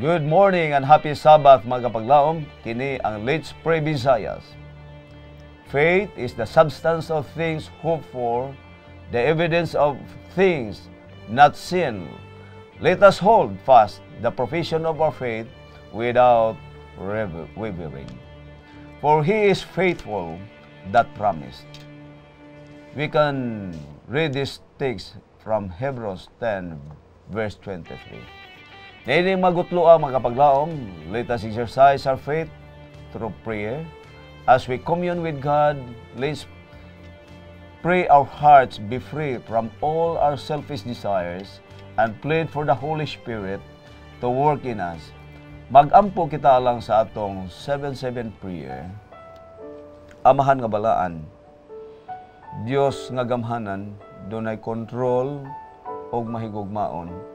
Good morning and happy Sabbath mga kapaglaom. Kini ang Let's Pray Visayas. Faith is the substance of things hoped for, the evidence of things not seen. Let us hold fast the profession of our faith without wavering. For He is faithful that promised. We can read this text from Hebrews 10, verse 23. Naining magutlo ang mga kapaglaom, let us exercise our faith through prayer. As we commune with God, let's pray our hearts be free from all our selfish desires and plead for the Holy Spirit to work in us. Magampo kita lang sa atong 7-7 prayer. Amahan nga balaan, Dios nga gamhanan, dunay kontrol o mahigugmaon.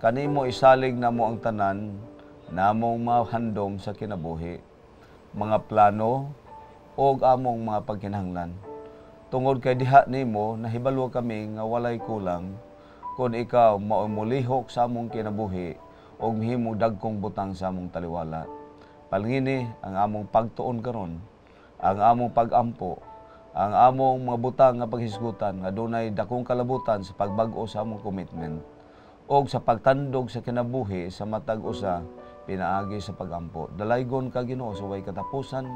Kanimo isalig na mo ang tanan, namong mahandom sa kinabuhi, mga plano o among mga pagkinahanglan. Tungod kay diha nimo, nahibalo kami nga walay kulang, kung ikaw maumulihok sa among kinabuhi o mihimo dagkong butang sa among taliwala. Palngini ang among pagtuon karon, ang among pagampo, ang among mga butang nga paghisgutan nga dunay dakong kalabutan sa pagbag-o sa among commitment o sa pagtandog sa kinabuhi sa matag usa pinaagi sa pagampo. Dalaygon ka Ginoo sa way katapusan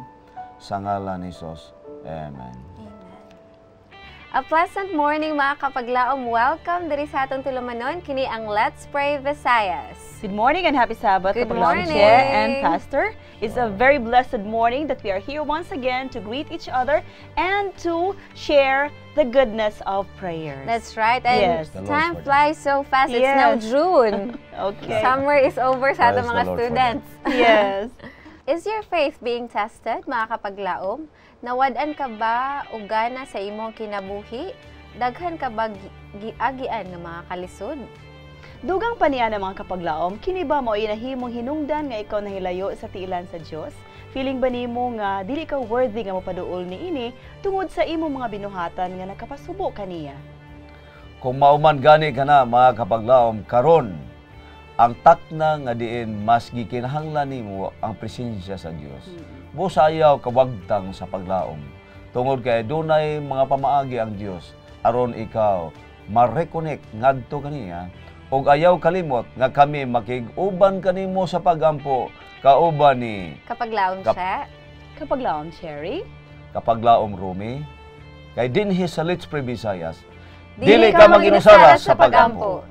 sa ngalan ni Jesus. Amen. A pleasant morning mga kapaglaom. Welcome diri sa atong tulumanon kini ang Let's Pray Visayas. Good morning and happy Sabbath, Good Kapaglaom morning. Chair and Pastor. It's a very blessed morning that we are here once again to greet each other and to share the goodness of prayer. That's right. And Yes. time flies so fast. It's now Yes. June. Okay. Summer is over sa Praise atong mga the Lord for students. Yes. Is your faith being tested, mga kapaglaom? Nawad-an ka ba o gana sa imong kinabuhi? Daghan ka ba giagian ng mga kalisod? Dugang paniya ng mga kapaglaom, kini ba mo inahimong hinungdan nga ikaw nahilayo sa tiilan sa Dios? Feeling ba nimo nga dili ka worthy nga mapaduol niini tungod sa imong mga binuhatan nga nakapasubo kaniya? Kung mauman gani ka na mga kapaglaom, karon ang takna nga diin mas gikinahanglan nimo ang presensya sa Dios. Busayaw kawagtang sa paglaom. Tungod kay dunay mga pamaagi ang Dios aron ikaw ma-reconnect ngadto kaniya ug ayaw kalimot nga kami makig-uban kanimo sa pagampo kauban ni Kapaglaom siya? Kapaglaom Cherry? kapaglaom Rumi kay dinhi sa Let's Pray Visayas. Dili ka mag-inusara sa pagampo.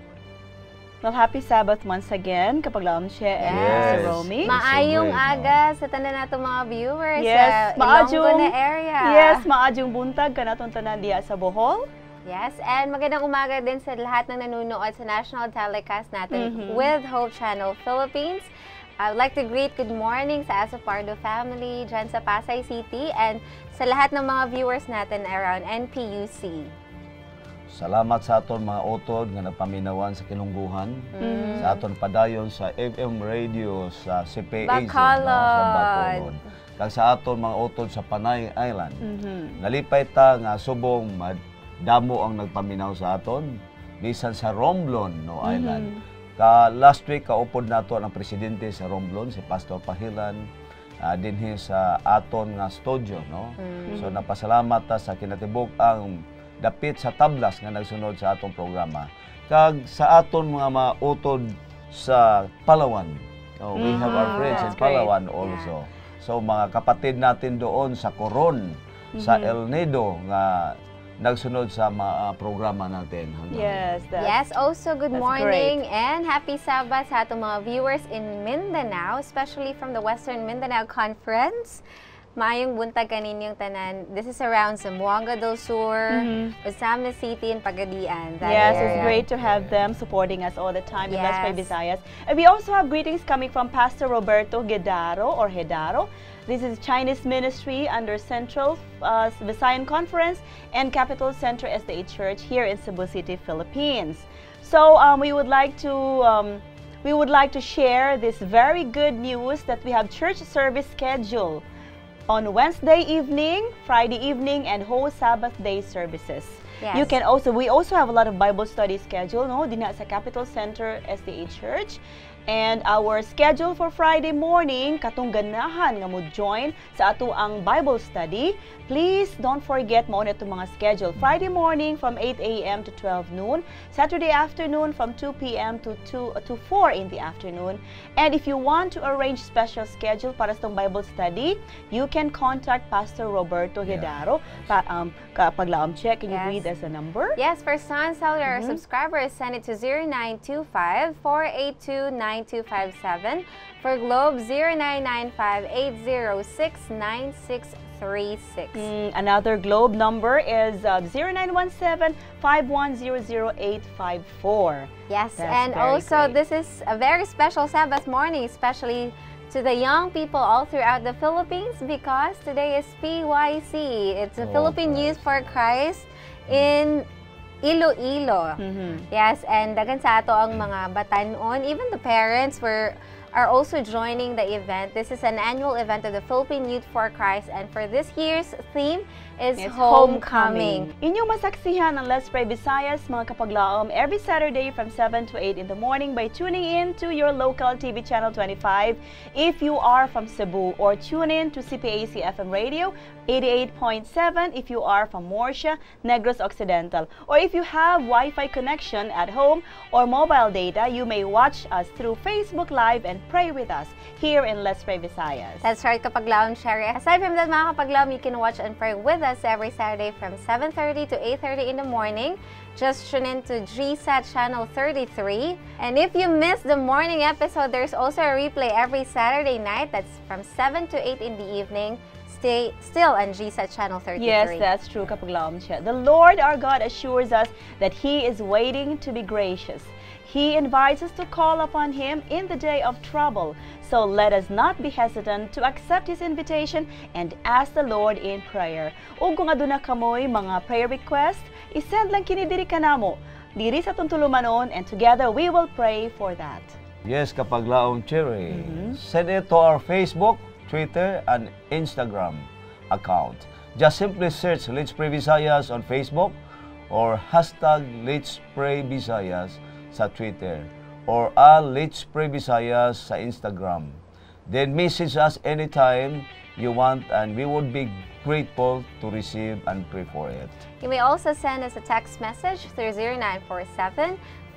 Well, happy Sabbath once again, Kapaglaom Chair and Yes. Romy. Maayong So great, aga sa tanan nato mga viewers Yes, sa Ilonggo na area. Yes, maadjong buntag kanatong tanan diya sa Bohol. Yes, and magandang umaga din sa lahat ng nanonood sa national telecast natin with Hope Channel Philippines. I would like to greet good morning sa Asopardo family dyan sa Pasay City and sa lahat ng mga viewers natin around NPUC. Salamat sa aton mga utod nga nagpaminawan sa kinungguhan. Sa aton padayon sa FM radio sa CPA Bacolod. sa Bacolod. Kag sa aton mga utod sa Panay Island. Nalipay ta nga subong damo ang nagpaminaw sa aton bisan sa Romblon no Island. Last week kaupod nato ang presidente sa Romblon si Pastor Pahilan dinhi sa aton nga studio no. So napasalamat ta sa kinatibuk ang dapit sa tablas nga nagsunod sa atong programa. Kag sa aton mga mautod sa Palawan. Oh, we have our friends in That's great. Palawan also. So mga kapatid natin doon sa Coron, sa El Nido nga nagsunod sa mga programa natin. Yes, Yes, also good that's morning and happy Sabbath sa atong mga viewers in Mindanao, especially from the Western Mindanao Conference. Maayong buntag kaninyong tanan. This is around Zamboanga del Sur, Osamis City, and Pagadian. that Yes, area. it's great to have them supporting us all the time in Let's Pray Yes. Visayas. And we also have greetings coming from Pastor Roberto Gedaro or Hedaro. This is Chinese ministry under Central Visayan Conference and Capital Center SDA Church here in Cebu City, Philippines. So we would like to share this very good news that we have church service schedule on Wednesday evening, Friday evening, and whole Sabbath day services. Yes. You can also, we also have a lot of Bible study schedule, no? Dinha sa Capital Center SDA Church. And our schedule for Friday morning, katong ganahan nga mo join sa ato ang Bible study. Please don't forget mo na itong mga schedule. Friday morning from 8 a.m. to 12 noon. Saturday afternoon from 2 p.m. to 4 in the afternoon. And if you want to arrange special schedule para sa itong Bible study, you can contact Pastor Roberto Guedaro. Kapaglaom check, can you read as a number? Yes, for Sun Cellular subscribers, send it to 0925-482-9257. For Globe, 0995-806-9636. Another Globe number is 0917-5100854. Yes, That's and very also great. this is a very special Sabbath morning, especially to the young people all throughout the Philippines, because today is PYC. It's the Philippine Youth for Christ in Iloilo. Yes, and dagan sa ato ang mga batanon, even the parents are also joining the event. This is an annual event of the Philippine Youth for Christ, and for this year's theme is Homecoming. Inyong masaksihan ang Let's Pray Visayas, mga kapaglaom, every Saturday from 7 to 8 in the morning by tuning in to your local TV channel 25 if you are from Cebu, or tune in to CPAC FM Radio 88.7 if you are from Morsia, Negros Occidental. Or if you have Wi-Fi connection at home or mobile data, you may watch us through Facebook Live and pray with us here in Let's Pray Visayas. That's right, Kapaglaom Sherry. Aside from that, mga Kapaglaom, you can watch and pray with us every Saturday from 7:30 to 8:30 in the morning. Just tune in to GSAT channel 33. And if you missed the morning episode, there's also a replay every Saturday night. That's from 7 to 8 in the evening. Stay still on GSAT channel 33. Yes, that's true, Kapaglaom. The Lord our God assures us that He is waiting to be gracious. He invites us to call upon Him in the day of trouble. So let us not be hesitant to accept His invitation and ask the Lord in prayer. Ug kung aduna kamoy mga prayer request, isend lang kini diri kanamo. Diri sa tuntulumanon, and together we will pray for that. Yes, Kapaglaom Cherry. Send it to our Facebook, Twitter, and Instagram account. Just simply search Let's Pray Visayas on Facebook or hashtag Let's Pray Visayas sa Twitter, or Let's Pray Visayas sa Instagram. Then message us anytime you want, and we would be grateful to receive and pray for it. You may also send us a text message through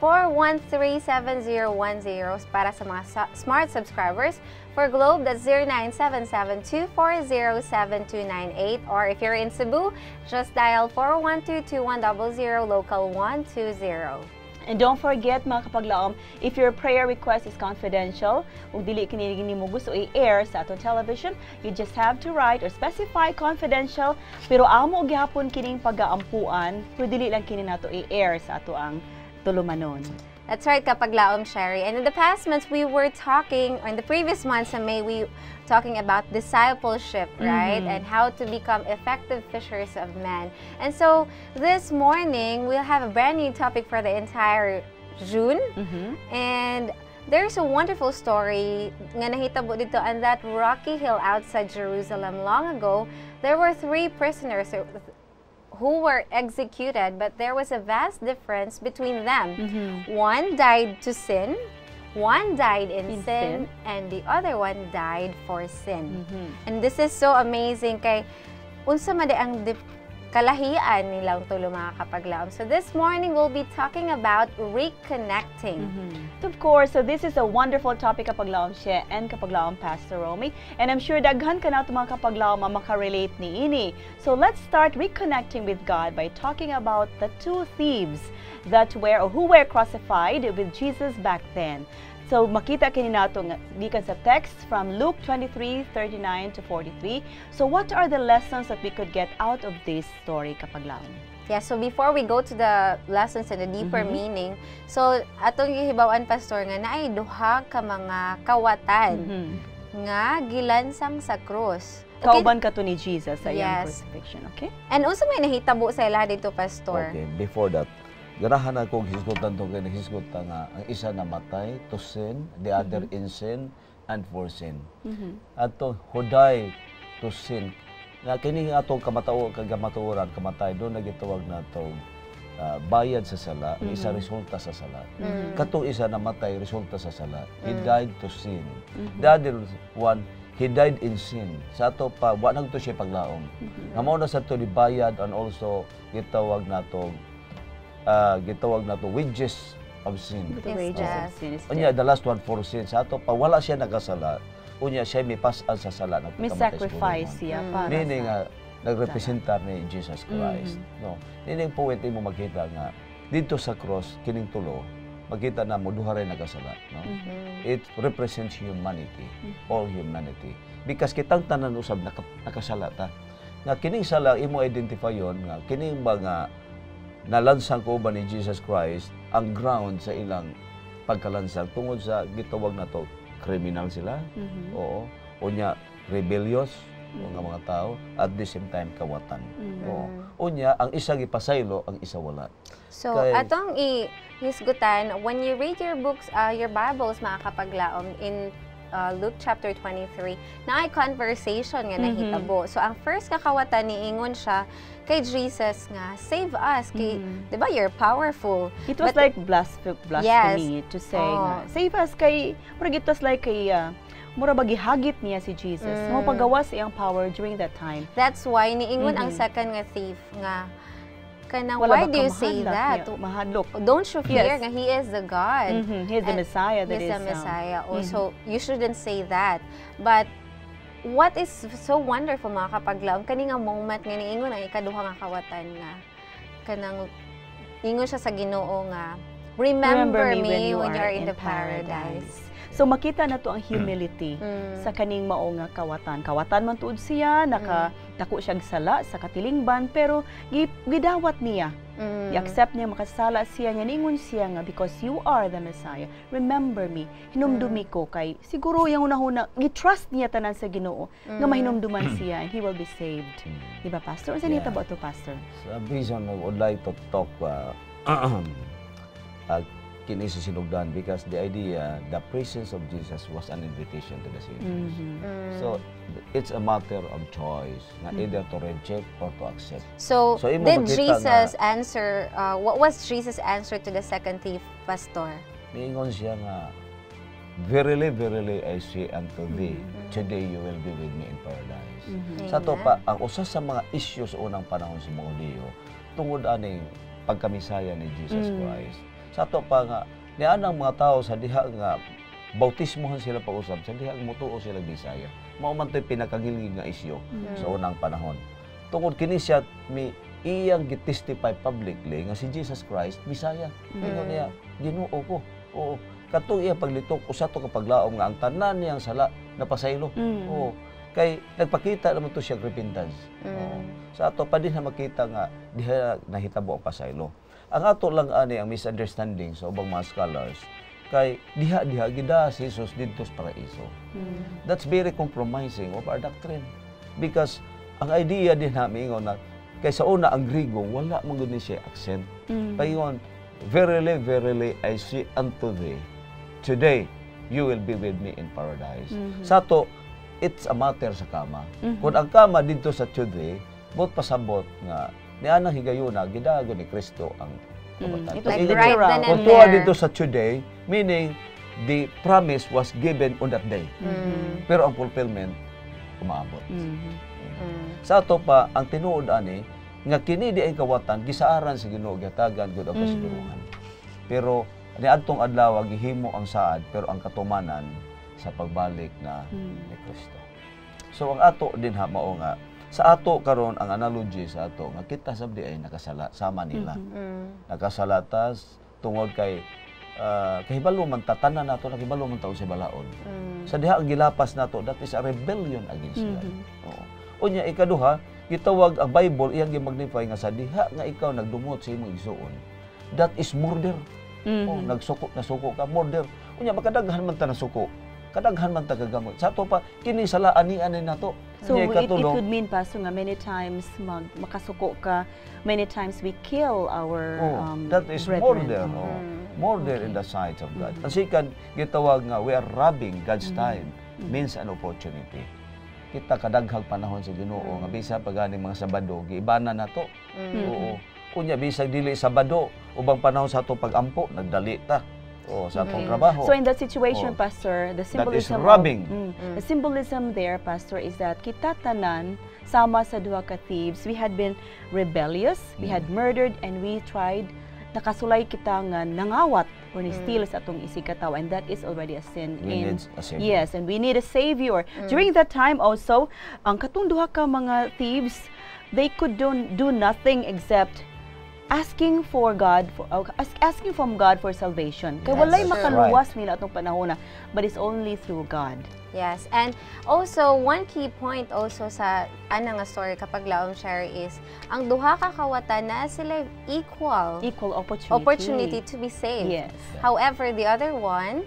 0947-413-7010 para sa mga smart subscribers. For Globe, that's 0977-240-7298. Or if you're in Cebu, just dial 412-2100 local 120. And don't forget, mga kapaglaom, if your prayer request is confidential, kung dili kini mo gusto i-air sa atong television, you just have to write or specify confidential, pero amo gyapon kining pagaampuan, pero dili lang kini nato i-air sa ato ang tulumanon. That's right, Kapaglaom Sherry. And in the past months, we were talking, or in the previous months in May, we were talking about discipleship, right? And how to become effective fishers of men. And so this morning, we'll have a brand new topic for the entire June. And there's a wonderful story nga nahitabo dito on that rocky hill outside Jerusalem long ago. There were 3 prisoners who were executed, but there was a vast difference between them. One died to sin, one died in sin, and the other one died for sin. And this is so amazing kay unsa man ang kalahian nilang tulo, mga kapaglaom. So this morning we'll be talking about reconnecting. Of course, so this is a wonderful topic, kapaglaom siya and kapaglaom Pastor Romy, and I'm sure daghan ka na ito mga kapaglaom ang makarelate ni ini. So let's start reconnecting with God by talking about the 2 thieves who were crucified with Jesus back then. So makita kini nato gikan sa text from Luke 23:39 to 43. So what are the lessons that we could get out of this story, kapaglaom? Yeah, so before we go to the lessons and the deeper meaning, so atong gihibaw-an, Pastor, nga naay duha ka mga kawatan nga gilansang sa krus. Kauban ka to ni Jesus sa iyang Yes. crucifixion, okay? And unsa may nahitabo sa ila dito, Pastor? Okay, before that, ganahan ako hisgutan to kay nahisgutan nga ang isa namatay to sin, the other in sin and for sin. Ato huday to sin. Nga kini atong kamatay doon nagitawag nato bayad sa sala, ang isa resulta sa sala. Katong isa namatay resulta sa sala. He died to sin. The other one, he died in sin. Sa ato pa, wa nagto siya paglaom. Nga mao na sa to ni bayad and also gitawag nato wages of sin. The wages of sin is Unya, death. the last one for sin. Sa ato pa, wala siya nagasala. Unya, siya may pasan sa sala. May sacrifice siya para Meaning, sa... nagrepresenta ni Jesus Christ. No? Meaning po, ito mo makita nga, dito sa cross, kining tulo, makita na mo, duha rin nagasala. No? It represents humanity, all humanity. Because kitang tanan usab nakasala ta. Nga kining sala, imo identify yon nga, kining mga nalansang ko ba ni Jesus Christ, ang ground sa ilang pagkalansang, tungod sa gitawag na to, criminal sila, oo, unya, rebellious, mga tao, at the same time kawatan. Oo. Unya, ang isa gipasaylo, ang isa wala. So, Kay- atong ihisgutan, when you read your books, your Bibles, mga kapaglaom, in Luke chapter 23, na ay conversation nga nahitabo. So, ang first kakawatan ni ingon siya kay Jesus nga, save us, kay, di ba, you're powerful. It was But- like blasphemy to say nga, save us kay, murag it was like kay, mura ba gihagit niya si Jesus. Mo pagawa sa iyang power during that time. That's why niingon ang second nga thief nga, kanang, Wala why ba do ka you say mahadlok that? niya? Mahadlok. Don't you fear Yes. nga he is the God? He's the And Messiah that He's is... the Messiah. Also, you shouldn't say that. But what is so wonderful, mga kapaglaom, kaning nga moment nga niingon ang ikaduha nga kawatan nga kanang ingon siya sa Ginoo nga, remember me when you're in the paradise. So makita na to ang humility sa kaning mao nga kawatan. Kawatan man tuod siya, dako siyang sala sa katilingban, pero gidawat niya. I-accept niya makasala siya, niya ningon siya nga, because you are the Messiah, remember me. Hinumdumi ko kay, siguro yung unahuna, gi-trust niya tanan sa Ginoo, nga mahinumduman siya and he will be saved. Diba, Pastor? Unsa nita ba ito, Pastor? So, reason I would like to talk kini sa sinugdan because the idea, the presence of Jesus was an invitation to the sinners. So, it's a matter of choice, na either to reject or to accept. So, So, imo did makita Jesus answer, what was Jesus' answer to the second thief, Pastor? Niingon siya nga, verily, verily, I say unto thee, today you will be with me in paradise. Sa to pa, ang usa sa mga issues sa unang panahon sa mga Hudiyo, tungod aning pagkamisaya ni Jesus Christ. Sa to pa nga, niyan ang mga tao sa diha nga, bautismohan sila pag-usap, sa diha mutuo sila Bisaya. Mao man to'y pinakagilgig nga isyu sa unang panahon. Tungod kini siya, iyang gitestify publicly nga si Jesus Christ, Bisaya. Ingon niya, Ginoo ko. Oo. Katong iya paglitok, usa to ka paglaom nga ang tanan niyang sala napasaylo. Oo. Kay nagpakita naman to siya repentance. Oo. Sa ato pa din na makita nga diha nahitabo ang pasaylo. Ang ato lang ani ang misunderstanding sa ubang mga scholars kay diha gida si Jesus didto sa paraiso. That's very compromising of our doctrine because ang idea din namin ingon na kay sa una ang Grigo wala man gud ni siya accent. Paingon, verily, verily I say unto thee, today you will be with me in paradise. Sa to, it's a matter sa kama. Kung ang kama dito sa today, bot pasabot nga nianang higayuna gidago ni Kristo ang kabatan. It was Like literal. right then and Kung tuwa there. dito sa today, meaning the promise was given on that day. Pero ang fulfillment umaabot. Sa ato pa ang tinuod ani nga kini di ay kawatan gisaaran sa Ginoo gihatagan gud ang kasiguruhan. Pero niadtong adlaw gihimo ang saad pero ang katumanan sa pagbalik na ni Kristo. So ang ato din ha mao nga sa ato karon ang analogy sa ato nga kita sabdi ay nakasala sama nila. Nakasalatas tungod kay kahibalo man tatanan nato nakahibalo man taon sa balaod. Sa diha ang gilapas nato that is a rebellion against God. Oo. Unya ikaduha gitawag ang Bible iyang gi-magnify nga sa diha nga ikaw nagdumot sa imong igsuon. That is murder. Oh, nasuko ka murder. Unya makadaghan man ta nasuko. Kadaghan man ta kagamot. Sa ato pa kini sala ani-ani nato. So Unya, it ikatulong, could mean, Pastor, nga many times makasuko ka, many times we kill our that is brethren. murder. Murder in the sight of God. Ang sikan, gitawag nga, we are robbing God's time means an opportunity. Kita kadaghang panahon sa Ginoo nga bisa pag mga Sabado, giibana na to. Oo. Unya bisag dili Sabado, ubang panahon sa atong pag-ampo, nagdali ta. Sa atong trabaho. So in that situation, Pastor, the symbolism that is robbing. The symbolism there, Pastor, is that kita tanan sama sa duha ka thieves. We had been rebellious, we had murdered, and we tried nakasulay kita nga nangawat or ni-steal sa atong isikataw, and that is already a sin. We need a savior. Yes, and we need a savior. During that time also, ang katong duha ka mga thieves, they could do nothing except asking from God for salvation. Kaya walay makaluwas nila atong panahon, but it's only through God. Yes, and also one key point also sa nga story kapag laom share is ang duha ka kawatan na sila equal opportunity to be saved. Yes. However, the other one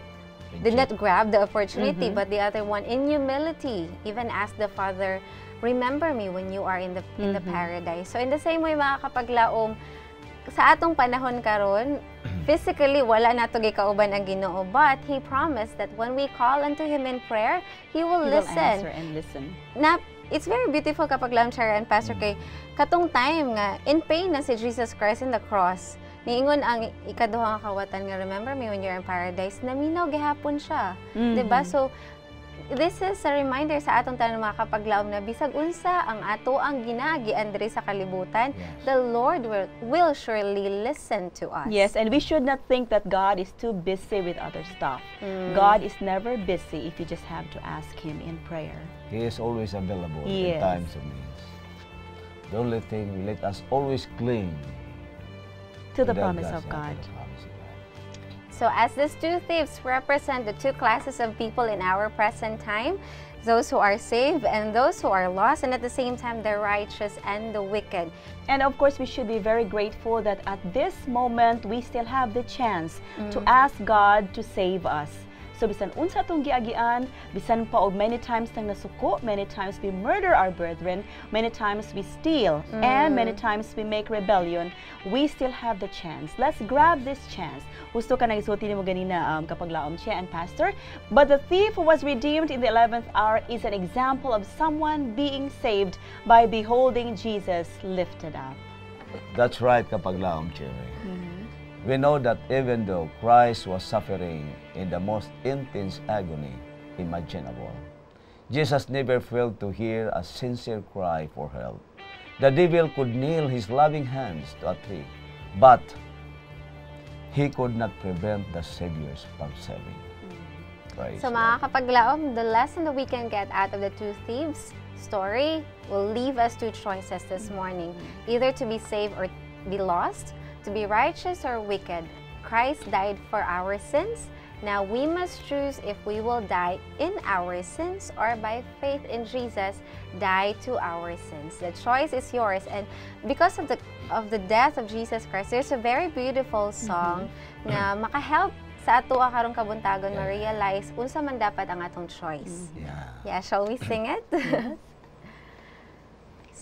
did not grab the opportunity, but the other one in humility even asked the Father, remember me when you are in the paradise. So in the same way mga kapaglaom, sa atong panahon karon, physically wala nato gikauban ang Ginoo, but He promised that when we call unto Him in prayer, He will listen. Answer and listen. Na it's very beautiful kapag lang share and Pastor kay katong time nga in pain na si Jesus Christ in the cross. Niingon ang ikaduha nga kawatan nga, remember me when you're in paradise, naminaw gihapon siya. Diba? So this is a reminder sa atong tanan mga kapaglaom na bisag unsa ang ato ang ginaagian diri sa kalibutan, the Lord will surely listen to us. Yes, and we should not think that God is too busy with other stuff. God is never busy if you just have to ask Him in prayer. He is always available in times of need. The only thing, let us always cling to the promise of God. So as these two thieves represent the two classes of people in our present time, those who are saved and those who are lost, and at the same time the righteous and the wicked. And of course, we should be very grateful that at this moment, we still have the chance to ask God to save us. So bisan unsa tong giagian, bisan pa og many times nang nasuko, many times we murder our brethren, many times we steal, and many times we make rebellion, we still have the chance. Let's grab this chance. Gusto ka nagisulti nimo ganina kapag laom siya and Pastor, but the thief who was redeemed in the 11th hour is an example of someone being saved by beholding Jesus lifted up. That's right, kapag laom siya. We know that even though Christ was suffering in the most intense agony imaginable, Jesus never failed to hear a sincere cry for help. The devil could nail his loving hands to a tree, but he could not prevent the Saviors from saving. So mga kapaglaom, the lesson that we can get out of the two thieves story will leave us two choices this morning, either to be saved or be lost, to be righteous or wicked. Christ died for our sins. Now we must choose if we will die in our sins or by faith in Jesus, die to our sins. The choice is yours. And because of the death of Jesus Christ, there's a very beautiful song na makahelp sa ato karong kabuntagon ma-realize unsa man dapat ang atong choice. Yeah, shall we sing it?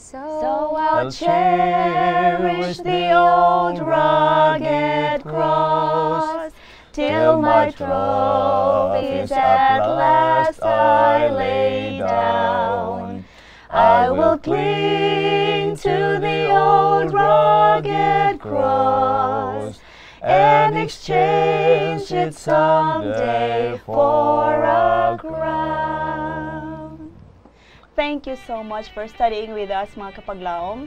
So I'll cherish the old rugged cross till my trophies at last I lay down. I will cling to the old rugged cross and exchange it someday for a crown. Thank you so much for studying with us, mga kapaglaom.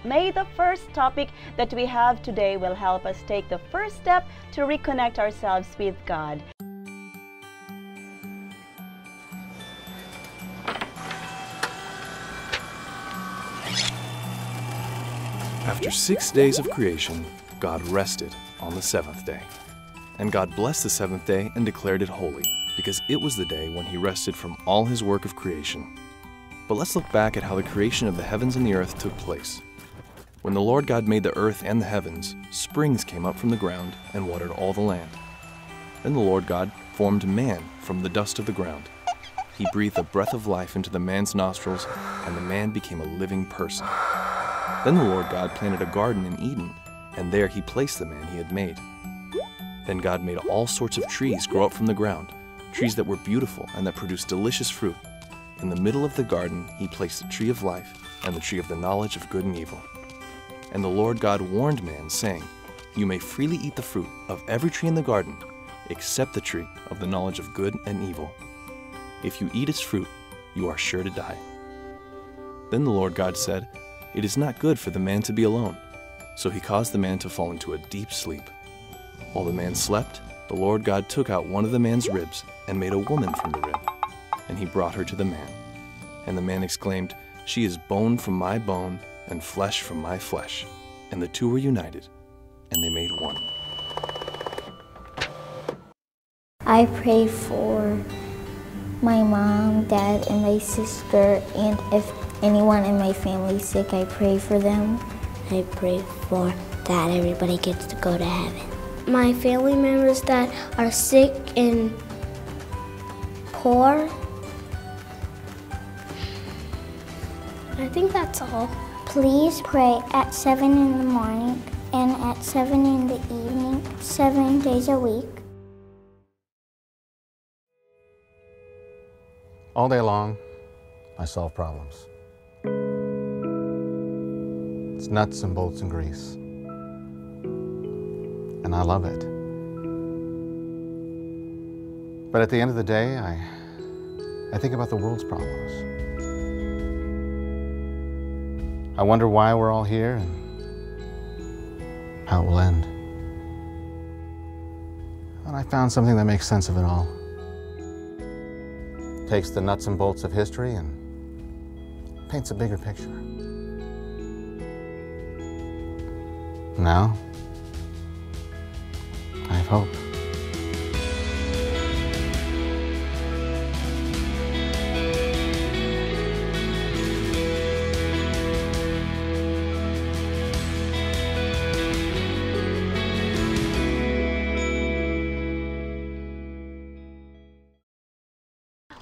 May the first topic that we have today will help us take the first step to reconnect ourselves with God. After 6 days of creation, God rested on the seventh day. And God blessed the seventh day and declared it holy, because it was the day when He rested from all His work of creation. But let's look back at how the creation of the heavens and the earth took place. When the Lord God made the earth and the heavens, springs came up from the ground and watered all the land. Then the Lord God formed man from the dust of the ground. He breathed a breath of life into the man's nostrils, and the man became a living person. Then the Lord God planted a garden in Eden, and there He placed the man He had made. Then God made all sorts of trees grow up from the ground, trees that were beautiful and that produced delicious fruit. In the middle of the garden, He placed the tree of life and the tree of the knowledge of good and evil. And the Lord God warned man, saying, You may freely eat the fruit of every tree in the garden, except the tree of the knowledge of good and evil. If you eat its fruit, you are sure to die. Then the Lord God said, It is not good for the man to be alone. So he caused the man to fall into a deep sleep. While the man slept, the Lord God took out one of the man's ribs and made a woman from the rib. And he brought her to the man. And the man exclaimed, She is bone from my bone and flesh from my flesh. And the two were united, and they made one. I pray for my mom, dad, and my sister, and if anyone in my family is sick, I pray for them. I pray for that everybody gets to go to heaven. My family members that are sick and poor. I think that's all. Please pray at 7 in the morning and at 7 in the evening, 7 days a week. All day long, I solve problems. It's nuts and bolts and grease. And I love it. But at the end of the day, I think about the world's problems. I wonder why we're all here and how it will end. And I found something that makes sense of it all. Takes the nuts and bolts of history and paints a bigger picture. Now, I have hope.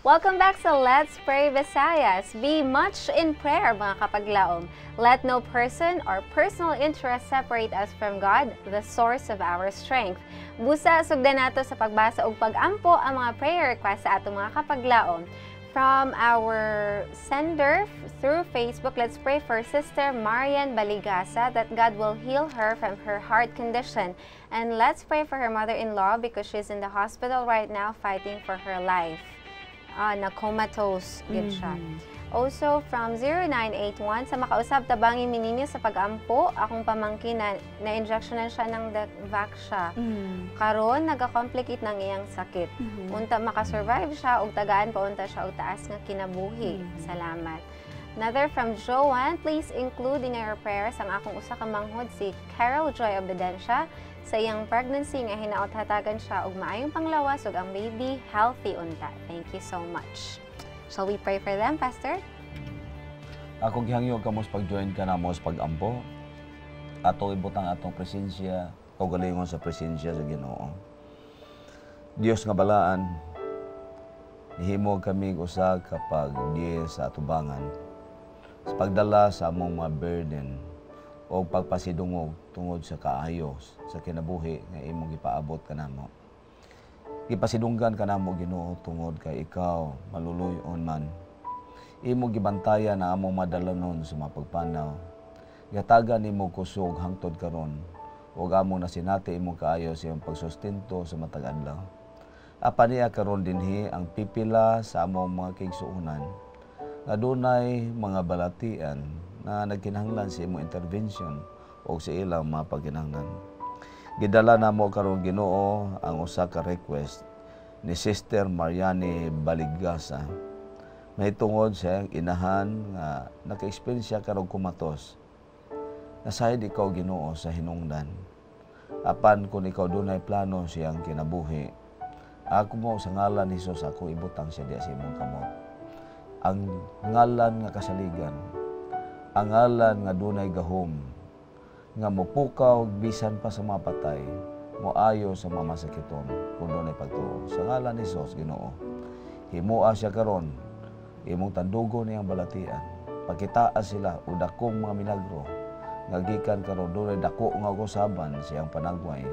Welcome back sa Let's Pray Visayas. Be much in prayer, mga kapaglaom. Let no person or personal interest separate us from God, the source of our strength. Busa, sugdan nato sa pagbasa ug pag-ampo ang mga prayer requests sa atong mga kapaglaom. From our sender through Facebook, let's pray for Sister Marian Baligasa that God will heal her from her heart condition. And let's pray for her mother-in-law because she's in the hospital right now fighting for her life. Na comatose gid siya. Also from 0981 sa makausab tabangi mininyo sa pag-ampo akong pamangkin na injection na siya ng Vaxia. Karon naga-complicate ng iyang sakit. Unta makasurvive siya ug tagaan pa unta siya og taas nga kinabuhi. Salamat. Another from Joanne, please include in your prayers ang akong usa ka manghod si Carol Joy Obedencia sa iyang pregnancy nga hinaot hatagan siya og maayong panglawas ug ang baby healthy unta. Thank you so much. Shall we pray for them, Pastor? Ako gihangyo kamo sa pag-join ka namo sa pag-ampo. Ato ibutang atong presensya, kaugalingon sa presensya sa Ginoo. Dios nga balaan, ihimo kami usa kapag diye sa atubangan sa pagdala sa among mga burden o pagpasidungog tungod sa kaayos sa kinabuhi nga imong gipaabot kanamo. Gipasidunggan kanamo Ginoo tungod kay ikaw maluluyon man. Imong gibantayan na among madalanon sa mga pagpanaw. Gatagan nimo kusog hangtod karon ug among nasinati imong kaayos sa imong pagsustento sa matag adlaw. Apan niya karon dinhi ang pipila sa among mga kigsuonan nga dunay mga balatian na nagkinahanglan sa imong intervention o sa ilang mga pagkinahanglan. Gidala namo karon Ginoo ang usa ka request ni Sister Mariani Baligasa. Mahitungod sa iyang inahan nga naka-experience karon kumatos. Nasayod ikaw Ginoo sa hinungdan. Apan kung ikaw dunay plano sa iyang kinabuhi, ako mo sa ngalan ni Jesus ako ibutang siya diya sa imong kamot. Ang ngalan nga kasaligan, ang ngalan nga dunay gahom, nga mopukaw bisan pa sa mga patay, moayo sa mga masakiton kung dunay pagtuo. Sa ngalan ni Jesus Ginoo, himua siya karon, imong tandugo niyang balatian, pagkitaas sila o dakong mga milagro, nga gikan karon dunay dako nga usaban siyang panagway,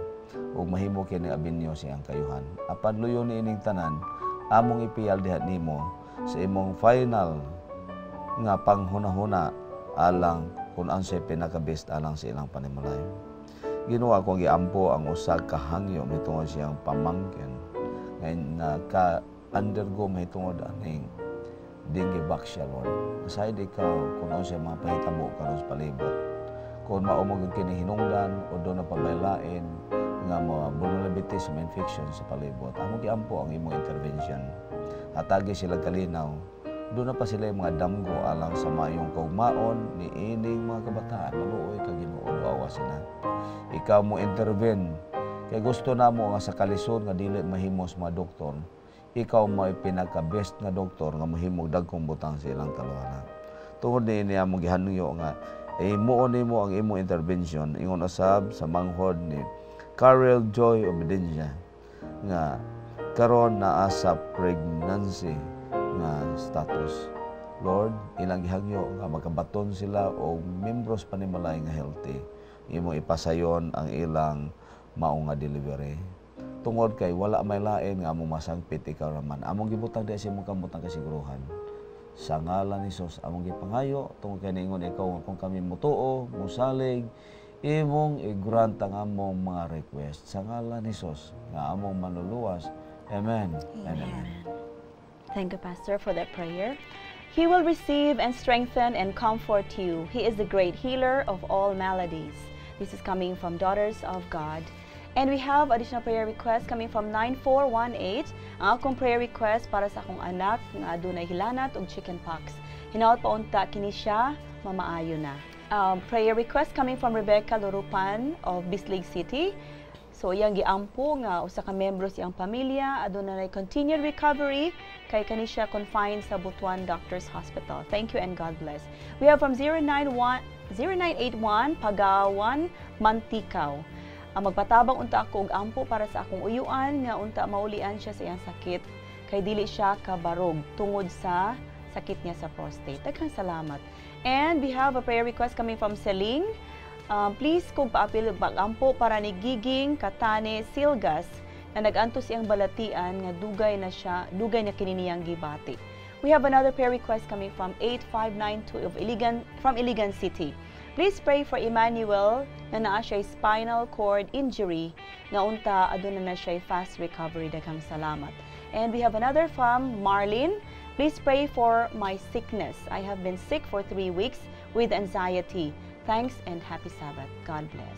ug mahimo kini abinyo siyang kayuhan. Apan luyon ni ining tanan, among ipiyal diha nimo sa imong final nga panghuna-huna alang kung ansay pinaka-best alang sa ilang panimalay. Ginawa kong giampo ang usa ka hangyo mitungod siyang pamangkin ngayon naka-undergo mahitungod aning dengue vaccine, Lord. Aside ikaw kung ano siya mga pahitabo karon sa palibot. Kung maumog kini hinungdan o doon na pabailain nga mga vulnerability sa infection sa palibot, among giampo ang imong intervention. Hatagi sila kalinaw. Doon na pa sila yung mga damgo alang sa mayong kaugmaon ni ining mga kabataan. Maluoy ka Ginoo, awa sila. Ikaw mo intervene. Kaya gusto na mo nga sa kalisod nga dili mahimos mga doktor. Ikaw may pinaka-best nga doktor nga mahimog dagkong butang sa ilang kaluwanan. Tungod niya mong gihanyo nga imuon nimo ang imong intervention ingon usab sa manghod ni Carol Joy Obediencia nga karon naa sa pregnancy nga status. Lord, ilang gihangyo nga makabaton sila og membros panimalay nga healthy. Imo ipasayon ang ilang mao nga delivery. Tungod kay wala may lain nga among masangpit ikaw raman. Among gibutang di sa imong kamutang kasiguruhan. Sa ngalan ni Jesus among gipangayo tungod kay niingon ikaw kung kami mutuo, musalig, imong i-grant ang among mga request. Sa ngalan ni Jesus nga among manluluwas. Amen. Amen. Thank you, Pastor, for that prayer. He will receive and strengthen and comfort you. He is the great healer of all maladies. This is coming from Daughters of God. And we have additional prayer requests coming from 9418. Ang akong prayer request para sa akong anak nga adunay hilanat og chickenpox. Hinaot pa unta kini siya mamaayo na. Prayer request coming from Rebecca Lorupan of Bislig City. So iyang giampo nga usa ka membro siyang pamilya adunay continued recovery kay kani siya confined sa Butuan Doctors Hospital. Thank you and God bless. We have from 0981 Pagawan Mantikaw. Magpatabang unta ako og ampo para sa akong uyuan nga unta maulian siya sa iyang sakit kay dili siya kabarog tungod sa sakit niya sa prostate. Daghang salamat. And we have a prayer request coming from Celine. Please kung paapil bagampo para ni Giging Katane Silgas na nagantos iyang balatian nga dugay na kini niyang gibati. We have another prayer request coming from 8592 from Iligan City. Please pray for Emmanuel na naa siya spinal cord injury nga unta aduna na siya fast recovery. Daghang salamat. And we have another from Marlene. Please pray for my sickness. I have been sick for 3 weeks with anxiety. Thanks and happy Sabbath. God bless.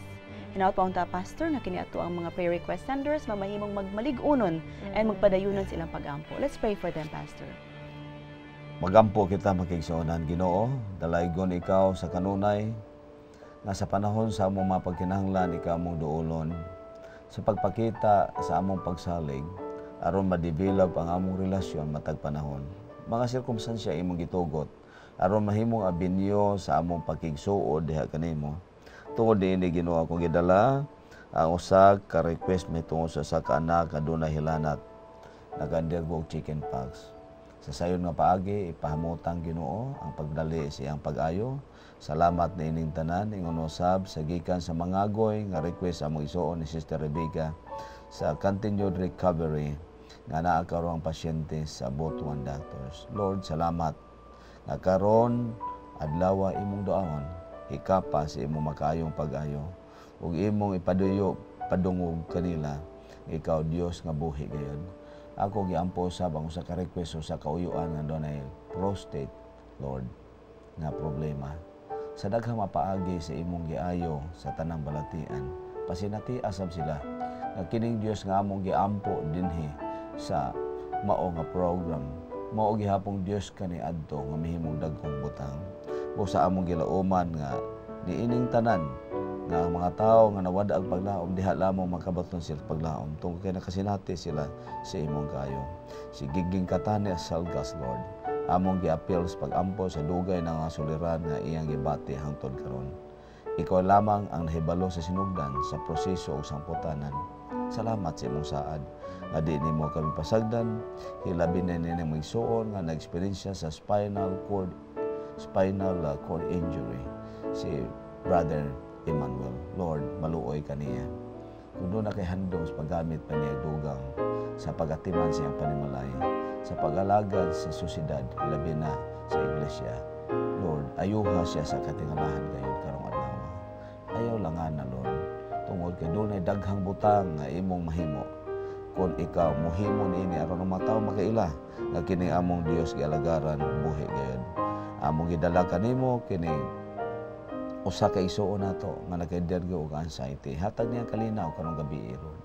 Hinaot pa unta, Pastor, nga kini ato ang mga prayer request senders mamahimong magmalig-unon and magpadayunon silang pagampo. Let's pray for them, Pastor. Magampo kita makigsuonan Ginoo, dalaygon ikaw sa kanunay nga sa panahon sa among mapagkinahanglan ikaw among duolon sa pagpakita sa among pagsalig aron ma-develop ang among relasyon matag panahon. Mga sirkumstansya imong gitugot aron mahimong abinyo sa among pakigsuod diha kanimo. Tungod diini Ginoo akong gidala ang usa ka request mitungod sa usa ka anak adunay hilanat nag-undergo chickenpox. Sa sayon nga paagi ipahamutang Ginoo ang pagdali sa iyang pag-ayo. Salamat na ining tanan ingon usab sa gikan sa mangagoy nga request among isuon ni Sister Rebecca sa continued recovery nga naa karong pasyente sa Butuan Doctors. Lord, salamat nga karon adlaw imong duaon hikapa sa imong makaayong pag-ayo ug imong ipaduyo padungog kanila ikaw Dios nga buhi gayon. Ako giampo sa bang usa ka request sa kauyuan nga dunay prostate, Lord, nga problema. Sa daghang mapaagi sa imong giayo sa tanang balatian, pasinati asab sila nga kining Dios nga among giampo dinhi sa mao nga program. Mao gihapong Dios kani adto nga mahimong dagkong butang. O sa among gilauman nga niining tanan nga ang mga tao nga nawada ang paglaom diha lamang makabaton sila paglaom tungod kay nakasinati sila sa imong kayo. Si Giging Katane Salgas, Lord, among giapil sa pagampo sa dugay na nga suliran nga iyang gibati hangtod karon. Ikaw lamang ang nahibalo sa sinugdan sa proseso ug samputanan. Salamat sa imong saad nga di nimo kami pasagdan hilabi na nining magsuon nga na-experience sa spinal cord injury si Brother Emmanuel. Lord, maluoy kaniya. Kung doon na kay handom sa paggamit pa niya dugang sa pagatiman siyang panimalay, sa pag-alagad sa susidad, labi na sa iglesia. Lord, ayuha siya sa katingalahan kayo karong adlaw. Ayaw langan na, Lord. Tungod kay dunay daghang butang nga imong mahimo. Kung ikaw mohimo niini aron ang mga tawo makaila nga kini among Dios gialagaran buhi gayud. Among gidala kanimo kini usa ka igsuon nato nga nagka-dergo og anxiety. Hatag niya kalinaw karong gabi iron.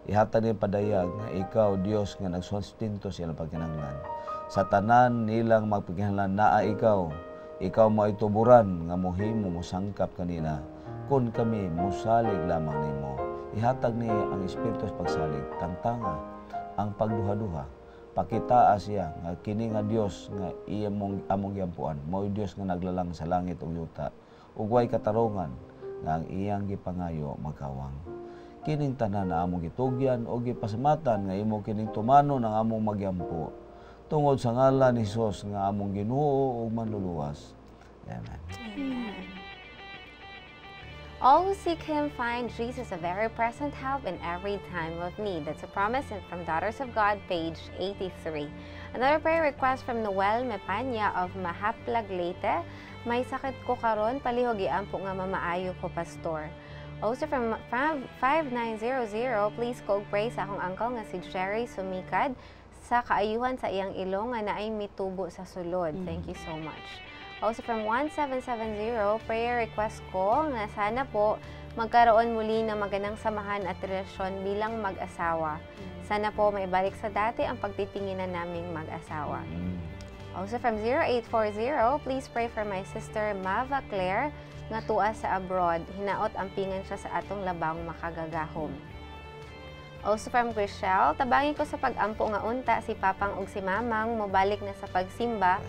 Ihatag niya padayag nga ikaw Dios nga nagsustinto sa ilang pagkinahanglan. Sa tanan nilang magpagkinahanglan naa ikaw. Ikaw mo ituburan nga mohimo mo sangkap kanina. Kun kami musalig lamang nimo. Ihatag niya ang espiritu sa pagsalig, tangtanga ang pagduha-duha. Pakitaa siya nga kini nga Dios nga among giampuan, mao Dios nga naglalang sa langit ug yuta. Ug way katarungan nga ang iyang gipangayo magkawang. Kining tanan na among gitugyan o gipasamatan nga imo kining tumano ng among magyampo. Tungod sa ngalan ni Hesus nga among Ginoo ug manluluwas. Amen. Amen. All who seek Him find Jesus a very present help in every time of need. That's a promise from Daughters of God, page 83. Another prayer request from Noel Mepanya of Mahaplag, Leyte. May sakit ko karon, palihog iampo nga mamaayo ko, Pastor. Also from 5900, please call pray sa akong uncle nga si Jerry Sumikad sa kaayuhan sa iyang ilong nga naay mitubo sa sulod. Thank you so much. Also from 1770, prayer request ko nga sana po magkaroon muli ng magandang samahan at relasyon bilang mag-asawa. Sana po maibalik sa dati ang pagtitinginan naming mag-asawa. Also from 0840, please pray for my sister Mava Claire nga tuwa sa abroad. Hinaot ang pingan siya sa atong labang makagagahom. Also from Grishel, tabangin ko sa pag-ampo nga unta si Papang ug si Mamang mobalik na sa pagsimba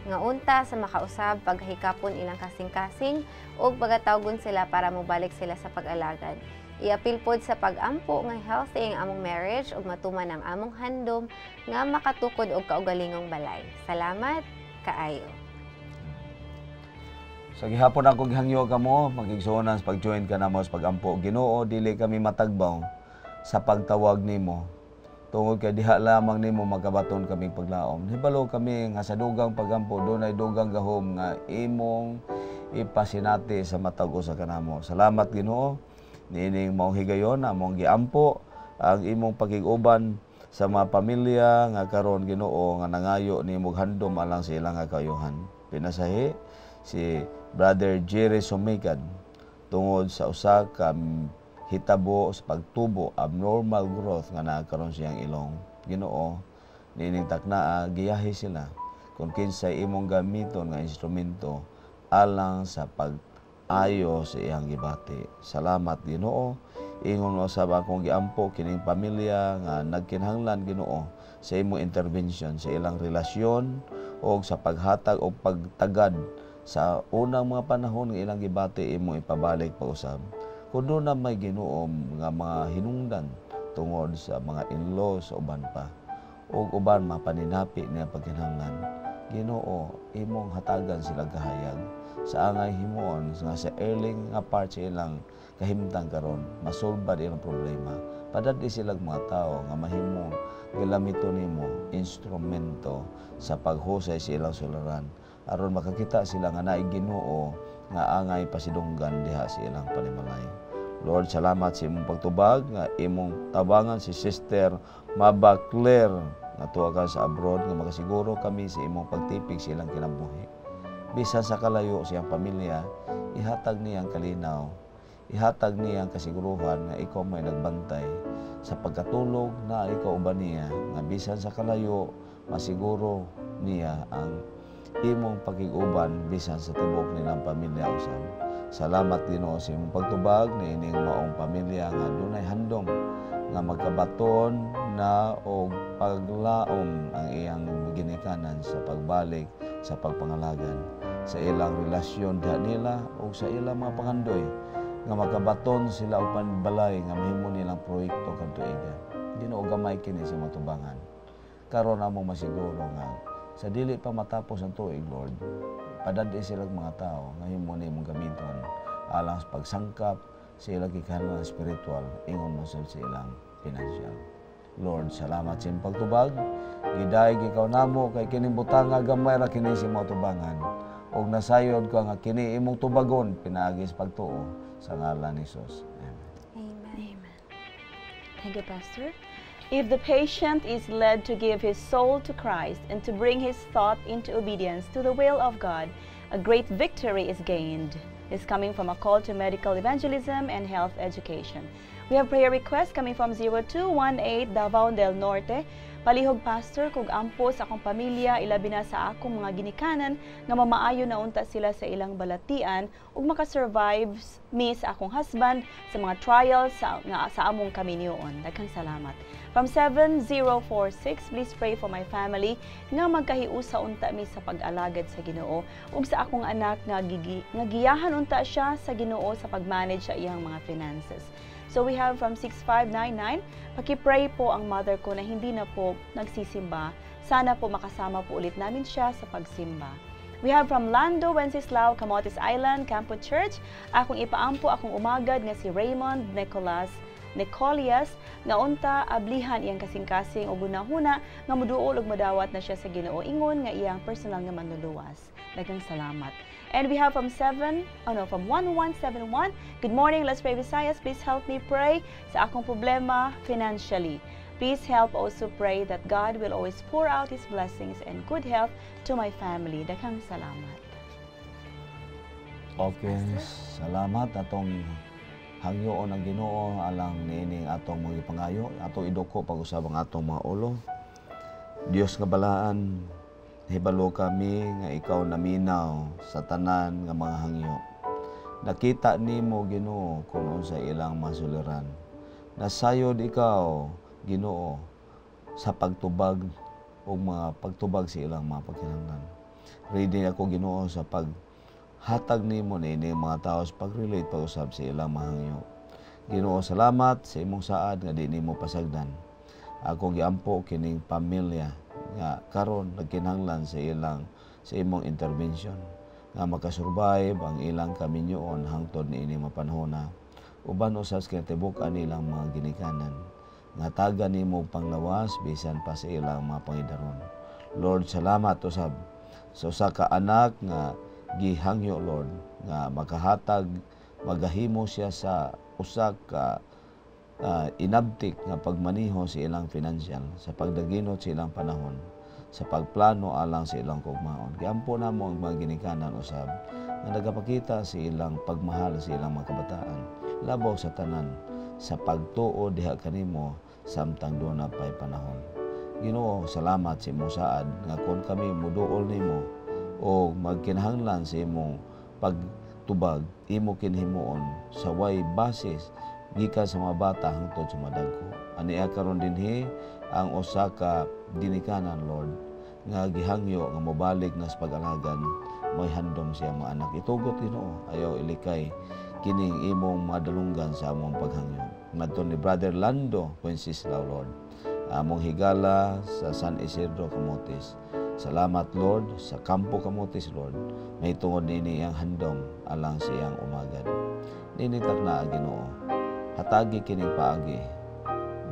nga unta sa makausab paghikapon ilang kasing-kasing ug pagatawgon sila para mobalik sila sa pag-alagad. Iapil pod sa pag-ampo nga healthy ang among marriage ug matuman ang among handom nga makatukod og kaugalingong balay. Salamat kaayo. Sa gihapon ako gihangyo kamo, magigsuonan sa pag-join ka namo sa pag-ampo. Ginoo, dili kami matagbaw sa pagtawag nimo. Tungod kay diha lamang nimo magabaton kaming paglaom. Hibalo kami nga sa dugang pagampo dunay dugang gahom nga imong ipasinati sa matag usa kanamo. Salamat Ginoo. Niining mao higayon among giampo ang imong pagig-uban sa mga pamilya nga karon Ginoo nga nangayo nimo handom alang sa ilang kayuhan. Pinasahi si Brother Jerry Sumikad tungod sa usa ka hitabo sa pagtubo, abnormal growth nga nagkaroon siyang ilong. Ginoo, nining taknaa, giyahi sila kung kinsay imong gamiton nga instrumento alang sa pag-ayo sa iyang gibati. Salamat Ginoo. Ingon mo sa akong giampo kining pamilya nga nagkinahanglan Ginoo sa imong intervention sa ilang relasyon o sa paghatag o pagtagad sa unang mga panahon nga ilang gibati imong ipabalik pa-usab. Kung doon na may Ginoom nga mga hinungdan tungod sa mga in-laws o uban pa, o uban mapaninapi niya pagkinahanglan, Ginoo, imong hatagan sila kahayag sa angay himoon nga sa early nga part sa ilang kahimtang karon, masolba ilang problema. Padadli silang mga tao nga mahimong gilamito nimo instrumento sa paghusay sa ilang sularan aron makakita sila nga naay Ginoo nga angay pasidunggan diha sa ilang panimalay. Lord, salamat sa imong pagtubag nga imong tabangan si Sister Mava Claire nga tuwa ka sa abroad nga makasiguro kami sa imong pagtipig sa ilang kinabuhi. Bisan sa kalayo sa iyang pamilya, ihatag niya ang kalinaw, ihatag niya ang kasiguruhan nga ikaw may nagbantay sa pagkatulog na ikaw uban niya nga bisan sa kalayo masiguro niya ang imong pagig-uban bisan sa tibok nilang pamilya usab. Salamat Ginoo sa imong pagtubag na ining maong pamilya nga dunay handom nga magkabaton na og paglaom ang iyang ginikanan sa pagbalik sa pagpangalagan sa ilang relasyon diha nila o sa ilang mga pangandoy nga magkabaton sila og panbalay nga mahimo nilang proyekto kadto iga. Ginoo gamay kini sa matubangan. Karon among masiguro nga sa dili pa matapos ang tuig, Lord, padadi silang mga tao nga himo nimong gamiton alang sa pagsangkap sa ilang gikanang spiritual ingon mo sa ilang financial. Lord, salamat sa imong pagtubag. Gidayeg ikaw namo kay kining butanga gamay ra kini sa mga tubangan. ug nasayod ko nga kini imong tubagon pinaagi sa pagtuo sa ngalan ni Jesus. Amen. Amen. Thank you, Pastor. If the patient is led to give his soul to Christ and to bring his thought into obedience to the will of God, a great victory is gained. Is coming from a call to medical evangelism and health education. We have prayer requests coming from 0218 Davao del Norte. Palihog, Pastor, kung ampo sa akong pamilya, ilabi na sa akong mga ginikanan, nga mamaayo na unta sila sa ilang balatian, ug makasurvive mi sa akong husband sa mga trials sa among kaminyoon. Daghang salamat. From 7046, please pray for my family nga magkahiusa unta mi sa pag-alagad sa Ginoo ug sa akong anak nga giyahan unta siya sa Ginoo sa pag-manage sa iyang mga finances. So we have from 6599, paki-pray po ang mother ko na hindi na po nagsisimba. Sana po makasama po ulit namin siya sa pagsimba. We have from Lando Wenceslao, Camotes Island, Campo Church. Akong ipaampo akong umagad nga si Raymond Nicolias nga unta ablihan iyang kasing-kasing ug hunahuna nga moduol ug madawat na siya sa Ginoo ingon nga iyang personal nga manluluwas. Daghang salamat. And we have from 1171. Good morning, Let's Pray Visayas. Please help me pray sa akong problema financially. Please help also pray that God will always pour out His blessings and good health to my family. Daghang salamat. Okay, salamat atong hangyoon ang Ginoo alang niining atong mga pangayo, atong idoko pag-usab ang atong mga ulo. Dios nga balaan, hibalo kami nga ikaw naminaw sa tanan nga mga hangyo. Nakita nimo Ginoo kung unsa ilang masuliran. Nasayod ikaw Ginoo sa pagtubag o mga pagtubag sa ilang mga pagkinahanglan. Ready ako Ginoo sa paghatag nimo niini mga tao sa pag-relate pag-usab sa ilang mga hangyo. Ginoo, salamat sa imong saad nga di nimo pasagdan. Ako giampo kining pamilya nga karon nagkinahanglan sa imong intervention nga makasurvive ang ilang kaminyoon hangtod niini mapanahona uban usas kay tibukan nilang mga ginikanan nga taga nimo panglawas bisan pa sa ilang mga pangidaron. Lord, salamat usab sa usa ka anak nga gihangyo Lord nga makahatag magahimo siya sa usa ka inabtik nga pagmaniho sa ilang financial, sa pagdaginot sa ilang panahon, sa pagplano alang sa ilang kugmaon. Giampo namo ang mga ginikanan usab nga nagapakita sa ilang pagmahal sa ilang mga kabataan, labaw sa tanan, sa pagtuo diha kanimo samtang doon na pa'y panahon. Ginoo, salamat sa imong saad nga kung kami muduol nimo o magkinahanglan sa imong pagtubag, imo kinhimuon sa way basis gikan sa mga bata hangtod sa madagko. Ania karon dinhi ang usa ka ginikanan Lord nga gihangyo nga mobalik na sa pag-alagan mo'y handom siya mga anak. Itugot Ginoo, ayaw ilikay kining imong madalunggan sa among paghangyo. Ngadto ni Brother Lando Wenceslao Lord, among higala sa San Isidro Camotes. Salamat Lord sa Campo Camotes Lord, may tungod nini ang handom alang sa iyang umagad. Ninitak na Ginoo, hatagi kining paagi.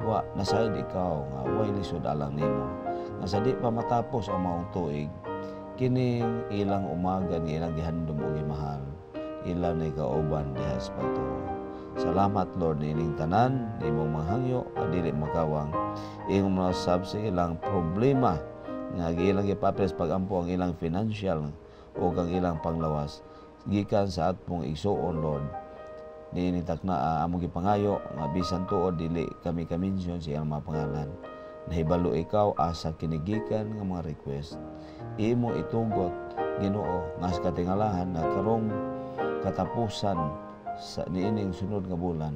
Wa nasayod ikaw nga way lisod alang nimo. Nga sa di pa matapos ang maong tuig, kining ilang umagad ilang gihandom og gimahal. Ilang ni kauban diha sa pagtuo. Salamat Lord nining tanan imong mahangyo dili makawang imong masab sa ilang problema nga ilang gipapilis pagampo ang ilang financial o ang ilang panglawas gikan sa atmong igsuon Lord. Niinitak na among gipangayo nga bisan tuod dili kami kaminsyon sa iyang mga pangalan. Nahibalo ikaw asa kinigikan nga mga request. Imo itugot Ginoo nga sa katingalahan na karong katapusan sa niining sunod nga bulan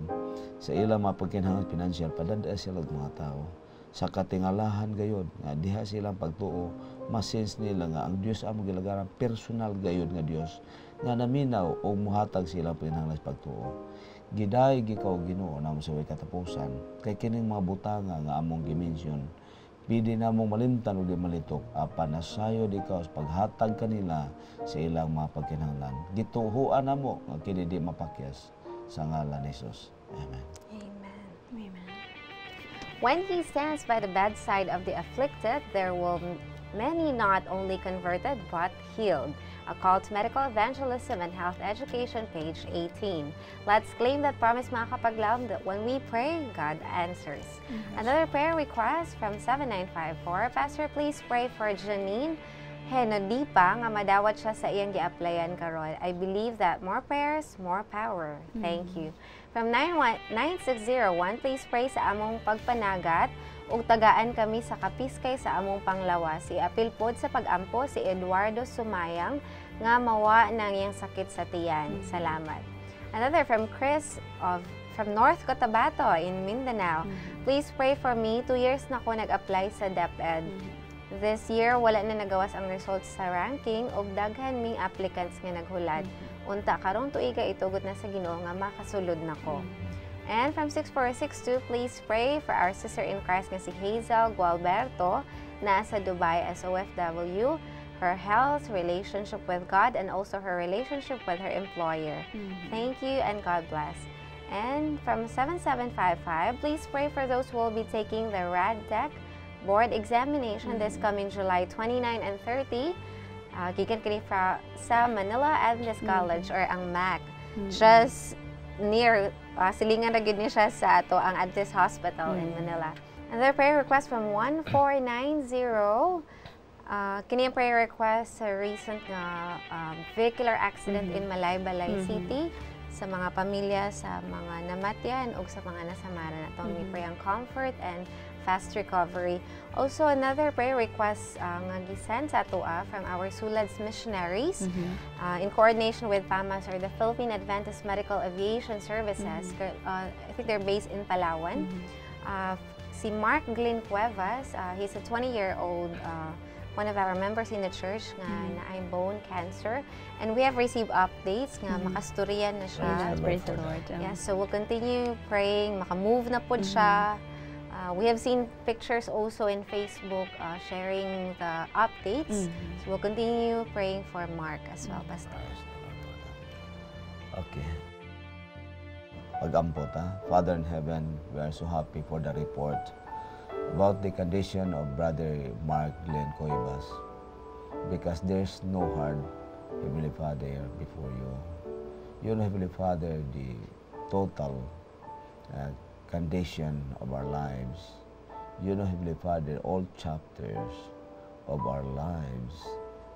sa ilang mga pagkinahanglan financial padanda sila mga tao. Sa katingalahan gayud nga diha silang pagtuo masens nila nga ang Dios among gilagaran personal gayud nga Dios nga naminaw o muhatag silang pinahanglan sa pagtuo. Giday gikaw Ginoo namo sa way katapusan kay kining mga butanga nga among gimensyon pidi namong malimtan ug di malitok apan nasayo ikaw sa paghatag kanila sa ilang mga pagkinahanglan. Gituhuan namo nga kini di mapakyas sa ngalan ni Jesus. Amen. Amen. Amen. When He stands by the bedside of the afflicted, there will many not only converted but healed. A Call to Medical Evangelism and Health Education, page 18. Let's claim that promise, mga kapaglaom, that when we pray, God answers. Another prayer request from 7954. Pastor, please pray for Janine Henodipa nga madawat siya sa iyang gi-applyan karon. I believe that more prayers, more power. Thank you. From 9601, please pray sa among pagpanagat ug tagaan kami sa kapiskay sa among panglawas. Iapil pod sa pag-ampo si Eduardo Sumayang nga mawa ng iyang sakit sa tiyan. Salamat. Another from Chris from North Cotabato in Mindanao. Please pray for me. 2 years na ako nag-apply sa DepEd. This year, wala na nagawas ang results sa ranking ug daghan ming applicants nga naghulad. Unta karong tuiga itugot na sa Ginoo nga makasulod nako. And from 6462, please pray for our sister in Christ nga si Hazel Gualberto na sa Dubai as OFW, her health, relationship with God, and also her relationship with her employer. Thank you and God bless. And from 7755, please pray for those who will be taking the RADTech board examination this coming July 29 and 30. Gikan kini sa Manila Adventist College or ang MAC. Just near, silingan na gid ni siya sa ato ang Adventist Hospital in Manila. Another prayer request from 1490. Kini ang prayer request sa recent vehicular accident in Malaybalay City, sa mga pamilya, sa mga namatyan o sa mga nasamaran. Atong we pray ang comfort and fast recovery. Also, another prayer request nga gisend sa atua from our Sulads missionaries in coordination with PAMAS or the Philippine Adventist Medical Aviation Services. I think they're based in Palawan. Si Mark Glynn Cuevas, he's a 20-year-old one of our members in the church nga naay bone cancer, and we have received updates nga makasturiyan na siya. Praise the Lord. Yes, so we'll continue praying, makamove na po siya. We have seen pictures also in Facebook sharing the updates. So we'll continue praying for Mark as well, Pastor. Okay. Pag-ampot, Father in heaven, we are so happy for the report about the condition of Brother Mark Glenn Cuevas, because there's no hard, Heavenly Father, before you. You know, Heavenly Father, the total condition of our lives. You know, Heavenly Father, all chapters of our lives.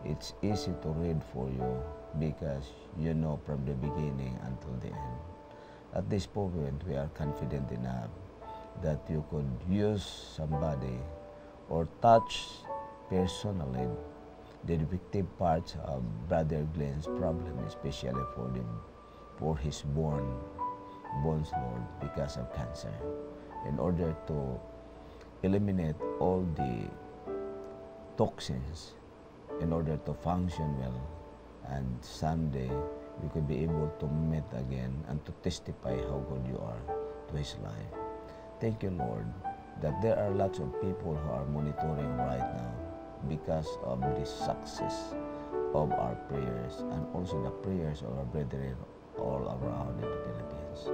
It's easy to read for you because you know from the beginning until the end. At this point, we are confident enough that you could use somebody or touch personally the defective parts of Brother Glenn's problem, especially for his bones, Lord, because of cancer, in order to eliminate all the toxins, in order to function well, and someday we could be able to meet again and to testify how good you are to his life. Thank you, Lord, that there are lots of people who are monitoring right now because of the success of our prayers and also the prayers of our brethren all around in the Philippines.